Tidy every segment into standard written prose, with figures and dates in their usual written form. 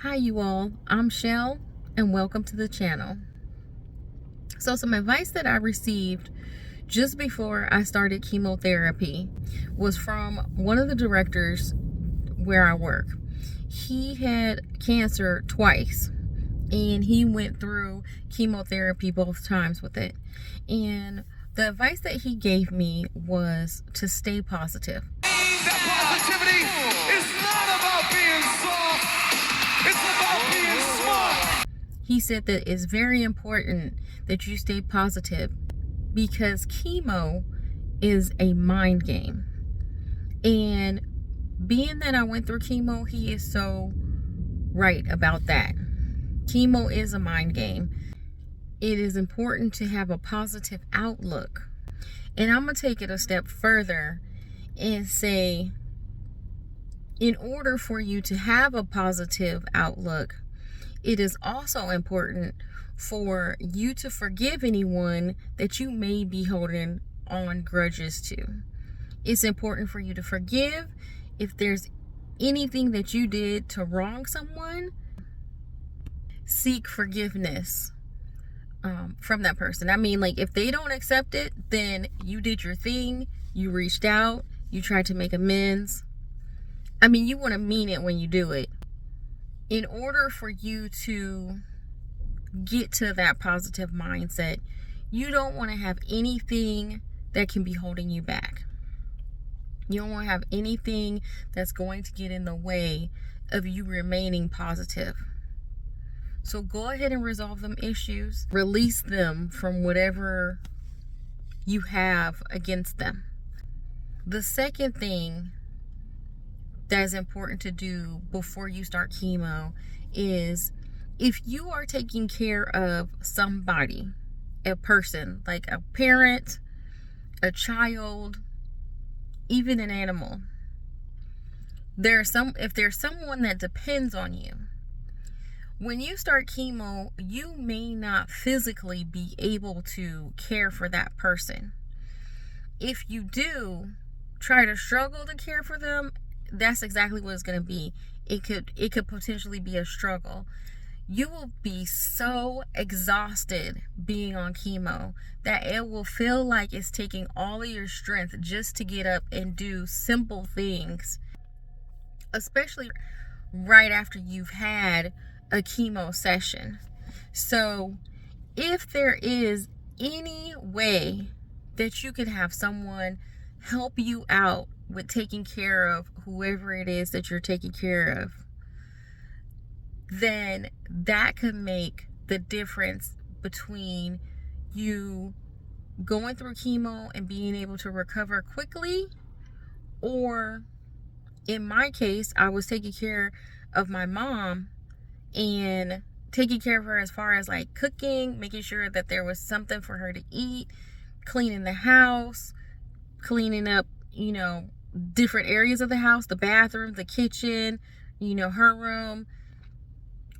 Hi you all, I'm Shell and welcome to the channel. So some advice that I received just before I started chemotherapy was from one of the directors where I work. He had cancer twice and he went through chemotherapy both times with it. And the advice that he gave me was to stay positive. That positivity is not about being soft. It's about being smart. He said that it's very important that you stay positive because chemo is a mind game. And being that I went through chemo, he is so right about that. Chemo is a mind game. It is important to have a positive outlook. And I'm going to take it a step further and say, in order for you to have a positive outlook, it is also important for you to forgive anyone that you may be holding on grudges to. It's important for you to forgive if there's anything that you did to wrong someone. Seek forgiveness from that person. I mean, like, if they don't accept it, then you did your thing, you reached out, you tried to make amends. I mean, you want to mean it when you do it. In order for you to get to that positive mindset, you don't want to have anything that can be holding you back. You don't want to have anything that's going to get in the way of you remaining positive. So go ahead and resolve them issues. Release them from whatever you have against them. The second thing that is important to do before you start chemo is, if you are taking care of somebody, a person, like a parent, a child, even an animal, if there's someone that depends on you, when you start chemo, you may not physically be able to care for that person. If you do try to struggle to care for them, that's exactly what it's going to be. It could potentially be a struggle. You will be so exhausted being on chemo that it will feel like it's taking all of your strength just to get up and do simple things, especially right after you've had a chemo session. So if there is any way that you could have someone help you out with taking care of whoever it is that you're taking care of, then that could make the difference between you going through chemo and being able to recover quickly, or in my case, I was taking care of my mom and taking care of her as far as like cooking, making sure that there was something for her to eat, cleaning the house, cleaning up, different areas of the house, the bathroom, the kitchen, her room,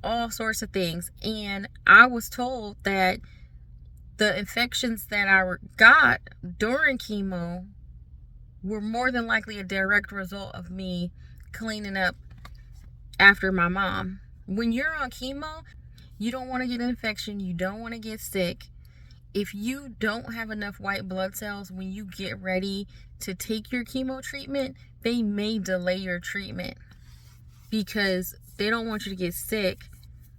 all sorts of things. And I was told that the infections that I got during chemo were more than likely a direct result of me cleaning up after my mom. When you're on chemo, you don't want to get an infection, you don't want to get sick. If you don't have enough white blood cells when you get ready to take your chemo treatment, they may delay your treatment because they don't want you to get sick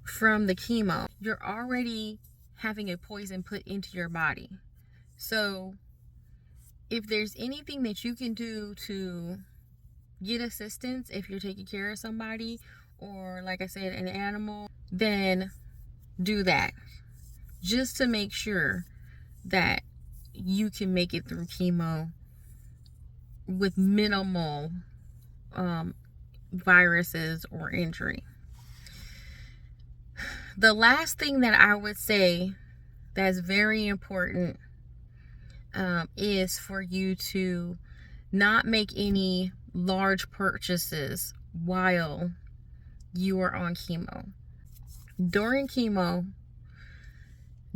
from the chemo. You're already having a poison put into your body. So if there's anything that you can do to get assistance if you're taking care of somebody, or like I said, an animal, then do that, just to make sure that you can make it through chemo with minimal viruses or injury. The last thing that I would say that's very important is for you to not make any large purchases while you are on chemo. During chemo,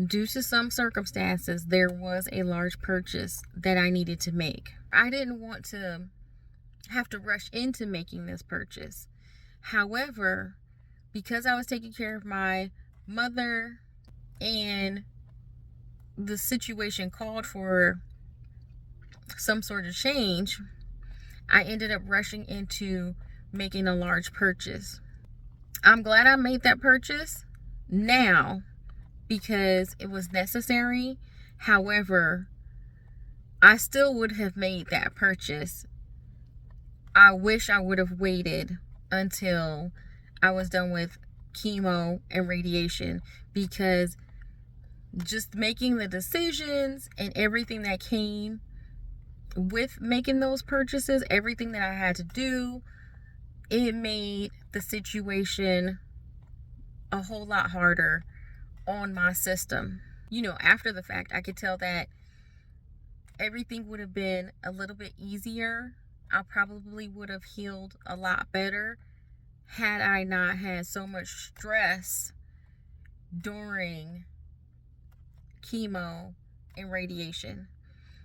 due to some circumstances, there was a large purchase that I needed to make. I didn't want to have to rush into making this purchase. However, because I was taking care of my mother and the situation called for some sort of change, I ended up rushing into making a large purchase. I'm glad I made that purchase now because it was necessary. However, I still would have made that purchase. I wish I would have waited until I was done with chemo and radiation, because just making the decisions and everything that came with making those purchases, everything that I had to do, it made the situation a whole lot harder on my system. After the fact, I could tell that everything would have been a little bit easier. I probably would have healed a lot better had I not had so much stress during chemo and radiation.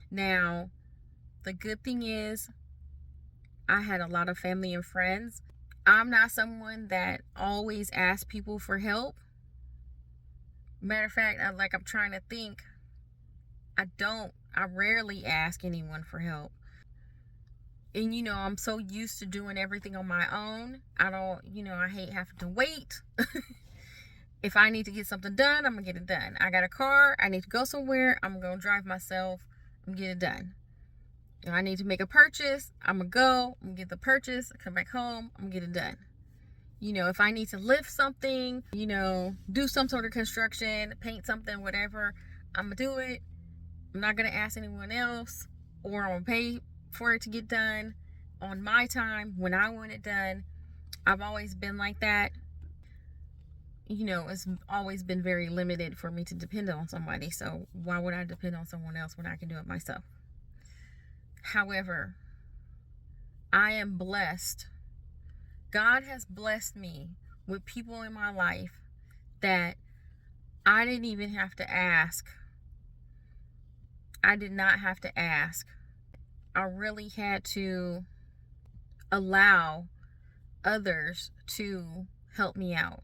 Now, the good thing is I had a lot of family and friends. I'm not someone that always asks people for help. Matter of fact, I'm trying to think. I rarely ask anyone for help. And I'm so used to doing everything on my own. I hate having to wait. If I need to get something done, I'm gonna get it done. I got a car, I need to go somewhere, I'm gonna drive myself, I'm gonna get it done. If I need to make a purchase, I'm gonna get the purchase, come back home, I'm gonna get it done. If I need to lift something, do some sort of construction, paint something, whatever, I'm gonna do it. I'm not gonna ask anyone else, or I'm gonna pay for it to get done on my time when I want it done. I've always been like that. It's always been very limited for me to depend on somebody. So why would I depend on someone else when I can do it myself? However, I am blessed. God has blessed me with people in my life that I didn't even have to ask. I did not have to ask. I really had to allow others to help me out.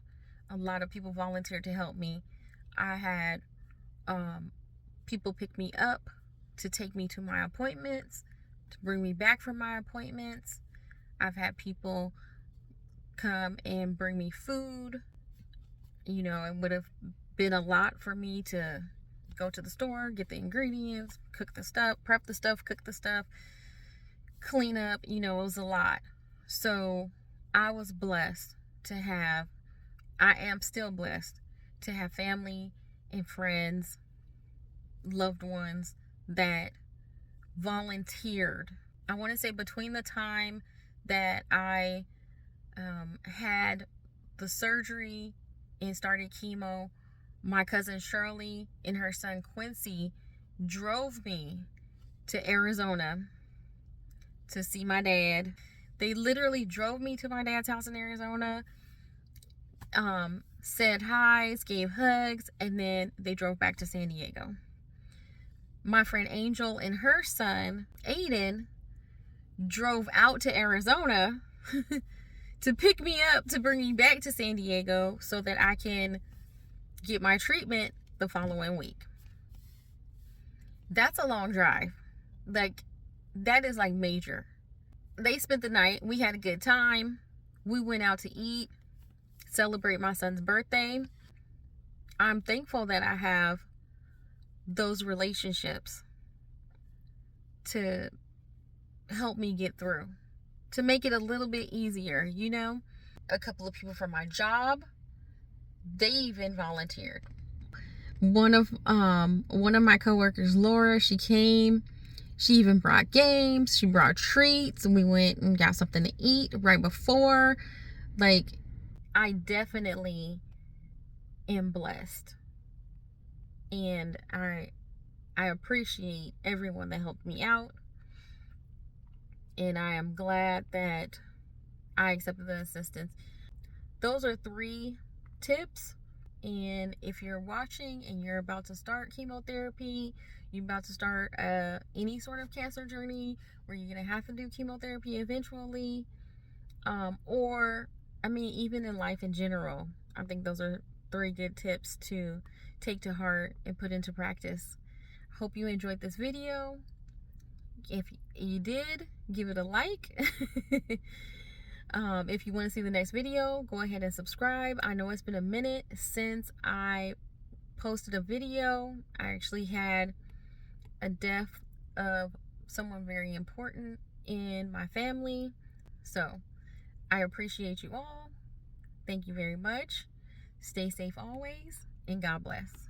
A lot of people volunteered to help me. I had people pick me up to take me to my appointments, to bring me back from my appointments. I've had people come and bring me food. It would have been a lot for me to go to the store, get the ingredients, cook the stuff, prep the stuff, cook the stuff, clean up. It was a lot. So I was blessed to have, I am still blessed to have family and friends, loved ones that volunteered. I want to say between the time that I had the surgery and started chemo, my cousin Shirley and her son Quincy drove me to Arizona to see my dad. They literally drove me to my dad's house in Arizona, said hi's, gave hugs, and then they drove back to San Diego. My friend Angel and her son Aiden drove out to Arizona to pick me up to bring me back to San Diego so that I can get my treatment the following week. That's a long drive. That is major. They spent the night. We had a good time. We went out to eat, celebrate my son's birthday. I'm thankful that I have those relationships to help me get through, to make it a little bit easier. A couple of people from my job, they even volunteered. One of my coworkers, Laura, she came. She even brought games. She brought treats, and we went and got something to eat right before. I definitely am blessed, and I appreciate everyone that helped me out, and I am glad that I accepted the assistance. Those are 3 tips. And if you're watching and you're about to start chemotherapy, you're about to start any sort of cancer journey where you're going to have to do chemotherapy eventually, or I mean, even in life in general, I think those are 3 good tips to take to heart and put into practice. Hope you enjoyed this video. If you did, give it a like. If you want to see the next video, go ahead and subscribe. I know it's been a minute since I posted a video. I actually had a death of someone very important in my family. So I appreciate you all. Thank you very much. Stay safe always, and God bless.